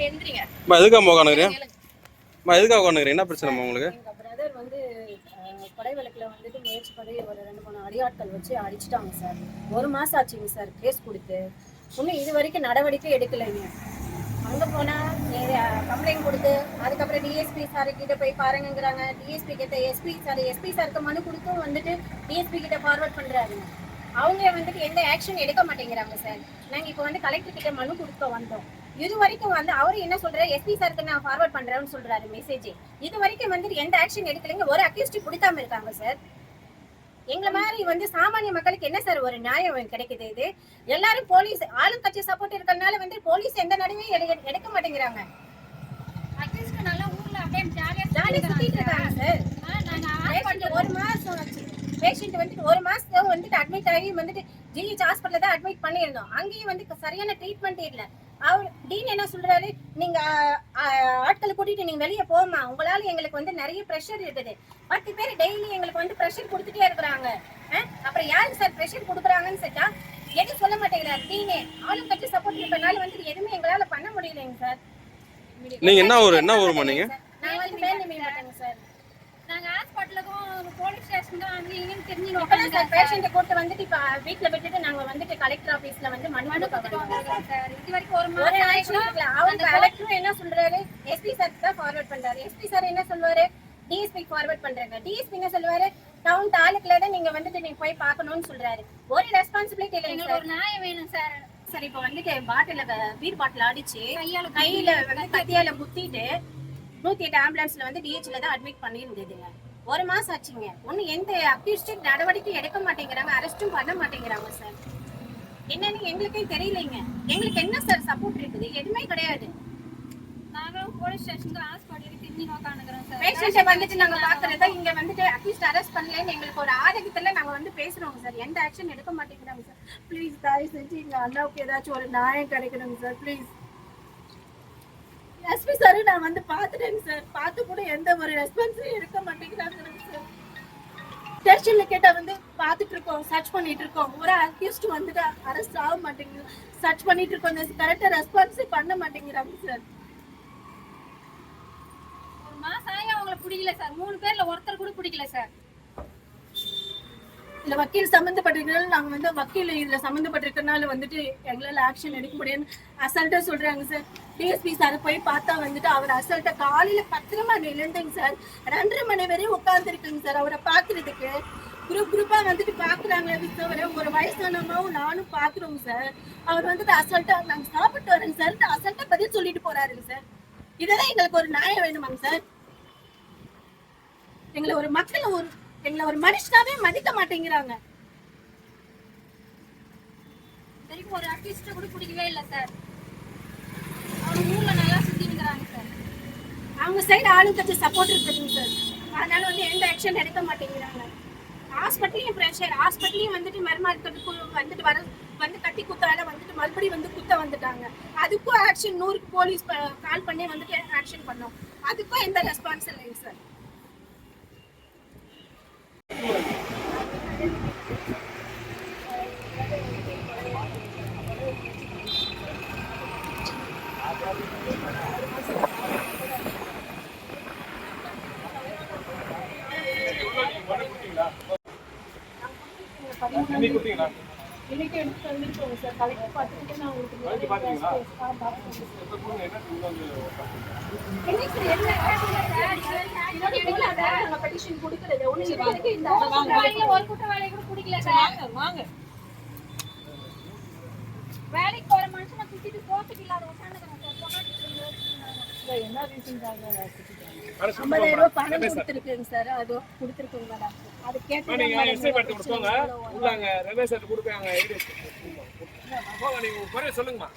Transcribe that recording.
எதுக்காக உட்காந்துக்கிறேன் எதுக்காக உட்காந்துக்கிறேன் என்ன பிரச்சனை உங்களுக்கு? எங்கள் பிரதர் வந்து கொலை வழக்கில் வந்துட்டு முயற்சி பண்ணி ஒரு 2-3 அடியாட்கள் வச்சு அடிச்சிட்டாங்க சார். 1 மாதம் ஆச்சுங்க சார் கேஸ் கொடுத்து. இன்னும் இது வரைக்கும் நடவடிக்கை எடுக்கலைங்க. அங்கே போனால் கம்ப்ளைண்ட் கொடுத்து அதுக்கப்புறம் டிஎஸ்பி சார்கிட்ட போய் பாருங்கிறாங்க. டிஎஸ்பி கிட்ட எஸ்பி சாருக்கு மனு கொடுத்தும் வந்துட்டு டிஎஸ்பி கிட்ட ஃபார்வர்ட் பண்ணுறாருங்க. அவங்க வந்துட்டு எந்த ஆக்ஷன் எடுக்க மாட்டேங்கிறாங்க சார். நாங்கள் இப்போ வந்து கலெக்டர் கிட்ட மனு கொடுக்க வந்தோம். இது வரைக்கும் வந்து அவரு என்ன சொல்றாரு, எஸ்பி சாருக்கு நான் ஃபார்வர்ட் பண்றேன்னு சொல்றாரு மெசேஜ். இது வரைக்கும் வந்துட்டு எந்த ஆக்ஷன் எடுக்கலைங்க. ஒரு அக்யூஸ்ட் கொடுக்காம இருக்காங்க சார். எங்களை மாதிரி வந்து சாமானிய மக்களுக்கு என்ன சார் ஒரு நியாயம் கிடைக்குது? இது எல்லாரும் போலீஸ் ஆளும் கட்சி சப்போர்ட் இருக்கறனால வந்து போலீஸ் எந்த நடவடிக்கையும் எடுக்க மாட்டேங்கிறாங்க. அக்யூஸ்ட் நல்லா ஊர்ல அப்படியே ஜாலியா சுத்திட்டு இருக்காங்க சார். நாங்க 1 மாசம் ஆச்சு பேஷண்ட் வந்துட்டு 1 மாசம் வந்துட்டு அட்மிட் ஆகி வந்துட்டு ஜிஹெச் ஹாஸ்பிட்டல்ல தான் அட்மிட் பண்ணியிருந்தோம். அங்கேயும் வந்து சரியான ட்ரீட்மெண்ட் இல்லை. அவர் டீன் என்ன சொல்றாரு, நீங்க ஆட்களை கூட்டிட்டு நீங்க வெளியே போமா, உங்களால எங்களுக்கு வந்து நிறைய ப்ரெஷர் இருக்குது. 10 பேர் டெய்லி எங்களுக்கு வந்து ப்ரெஷர் கொடுத்துட்டே இருக்கிறாங்க. அப்புறம் யாருக்கு சார் ப்ரெஷர் கொடுக்குறாங்கன்னு கேட்டா எதுவும் சொல்ல மாட்டேங்கிறாரு டீனே. ஆளும் கட்சி சப்போர்ட் இருக்கனால வந்துட்டு எதுவுமே எங்களால பண்ண முடியலைங்க சார். நீங்க என்ன ஊர் பண்ணீங்க? நான் வந்து மேல்நிலை மாட்டேங்க சார். நாங்க ஹாஸ்பிட்டலுக்கும் போலீஸ் ஸ்டேஷனுக்கும் அங்கே இங்கேயும் தெரிஞ்சு சார் பேஷண்ட்டை கூட்டு வந்துட்டு இப்போ வீட்டில் விட்டுட்டு நாங்கள் வந்துட்டு கலெக்டர் ஆஃபீஸில் வந்து மனு சார். இது வரைக்கும் ஒரு அவங்க கலெக்டரும் என்ன சொல்றாரு, எஸ்பி சாருக்கு தான் ஃபார்வர்ட் பண்றாரு. எஸ்பி சார் என்ன சொல்லுவாரு, டிஎஸ்பி ஃபார்வர்ட் பண்றாங்க. டிஎஸ்பி என்ன சொல்லுவாரு, டவுன் தாலுக்குல தான் நீங்க வந்துட்டு நீங்க போய் பார்க்கணும்னு சொல்றாரு. ஒரு ரெஸ்பான்சிபிலிட்டி இல்லைங்க சார். ஒரு நியாயம் வேணும் சார். சரி இப்போ வந்துட்டு பீர் பாட்டில் அடிச்சு கையில வந்து கத்தியால குத்திட்டு 108 ஆம்புலன்ஸ்ல வந்து டிஹெச்ல தான் அட்மிட் பண்ணியிருந்ததுங்க. 1 மாசம் ஆச்சுங்க. ஒன்னும் எந்த அக்யூஸ்ட் நடவடிக்கை எடுக்க மாட்டேங்கிறாங்க, அரெஸ்டும் பண்ண மாட்டேங்கிறாங்க சார். என்னன்னு எங்களுக்கே தெரியலைங்க. எங்களுக்கு என்ன சார் சப்போர்ட் இருக்குது? எதுவுமே கிடையாது. நாங்களும் போலீஸ் ஸ்டேஷனுக்கு ஹாஸ்பிட்டலுக்கு திரும்பி நோக்கானுக்கிறோம் சார். பேஷண்ட்டை வந்துட்டு நாங்க பாக்குறதா இங்க வந்துட்டு அக்யூஸ்ட் அரெஸ்ட் பண்ணலன்னு எங்களுக்கு ஒரு ஆதங்கத்துல நாங்க வந்து பேசுறோம் சார். எந்த ஆக்ஷன் எடுக்க மாட்டேங்கிறாங்க சார். ப்ளீஸ் தயவு செஞ்சு எங்க அண்ணாவுக்கு ஏதாச்சும் ஒரு நியாயம் கிடைக்கணுங்க சார் ப்ளீஸ். எஸ்பி சார் நான் வந்து பாத்துட்டேங்க சார். பார்த்து கூட எந்த ஒரு ரெஸ்பான்ஸும் எடுக்க மாட்டேங்கிறாங்க சார். ஸ்டேஷன்ல கேட்டா வந்து பாத்துட்டு இருக்கோம், சர்ச் பண்ணிட்டு இருக்கோம். ஒரு அக்யூஸ்ட் வந்துட்டு அரெஸ்ட் ஆக மாட்டேங்குது. சர்ச் பண்ணிட்டு இருக்கோம், கரெக்டா ரெஸ்பான்ஸ் பண்ண மாட்டேங்கிறாங்க சார். 1 மாசம் ஆகி அவங்களை பிடிக்கல சார். 3 பேர்ல ஒருத்தர் கூட பிடிக்கல சார். இல்ல வக்கீல் சம்பந்தப்பட்டிருக்கனால நாங்க வந்து வக்கீல் இதுல சம்பந்தப்பட்டிருக்கனால வந்துட்டு எங்களால ஆக்ஷன் எடுக்க முடியாது அசல்ட்டா சொல்றாங்க சார். டிஎஸ்பி சார் போய் பார்த்தா வந்துட்டு அவர் அசல்ட்டா காலையில 10 மணி எழுந்துங்க சார் 2:30 மணி வரையும் உட்கார்ந்து இருக்குங்க சார். அவரை பாக்குறதுக்கு குரூப்பா வந்துட்டு பாக்குறாங்களே தவிர ஒரு வயசானவங்களும் நானும் பாக்குறோங்க சார். அவர் வந்துட்டு அசல்ட்டா நாங்க சாப்பிட்டு வரேங்க சார் அசல்ட்டா பதில் சொல்லிட்டு போறாருங்க சார். இதெல்லாம் எங்களுக்கு ஒரு நியாயம் வேணுமாங்க சார்? எங்களை ஒரு மக்கள் எங்களை ஒரு மனுஷனாவே மதிக்க மாட்டேங்கிறாங்க. வரைக்கும் ஒரு அக்யூஸ்ட் கூட பிடிக்கவே இல்லை சார். அவங்க ஊர்ல நல்லா சுத்தினுக்குறாங்க சார். அவங்க சைடு ஆளும் கட்சி சப்போர்ட் இருக்குதுங்க சார். அதனால வந்து எந்த ஆக்ஷன் எடுக்க மாட்டேங்கிறாங்க. ஹாஸ்பிட்டலையும் ப்ரெஷர், ஹாஸ்பிட்டலையும் வந்துட்டு மருமாக்கிறதுக்கு வந்துட்டு வந்து கட்டி குத்தால வந்துட்டு மறுபடியும் வந்து குத்த வந்துட்டாங்க. அதுக்கும் ஆக்ஷன் 100க்கு போலீஸ் கால் பண்ணி வந்துட்டு ஆக்ஷன் பண்ணோம். அதுக்கும் எந்த ரெஸ்பான்ஸ் இல்லைங்க சார். இன்னைக்கு எடுத்து வந்துருக்கோங்க சார். கலெக்டர் பார்த்துட்டு நான் உங்களுக்கு பெட்டிஷன் கொடுக்கறது ஒண்ணு ஒரு குற்றவாளியை கூட பிடிக்கல சார். வாங்க வேலைக்கு போற மனுஷனை குத்திட்டு போட்டுக்கு இல்லாத என்ன ரீசன்காக 50,000 ரூபாய் பணம் கொடுத்துருக்குங்க சார். அது கொடுத்துருக்குங்க டாக்டர். அது கேட்டு நீங்க எஸ்ஐ பார்த்து கொடுத்தோங்க உள்ளாங்க ரெவே செட் கொடுப்பாங்க. நீங்க குறை சொல்லுங்கம்மா.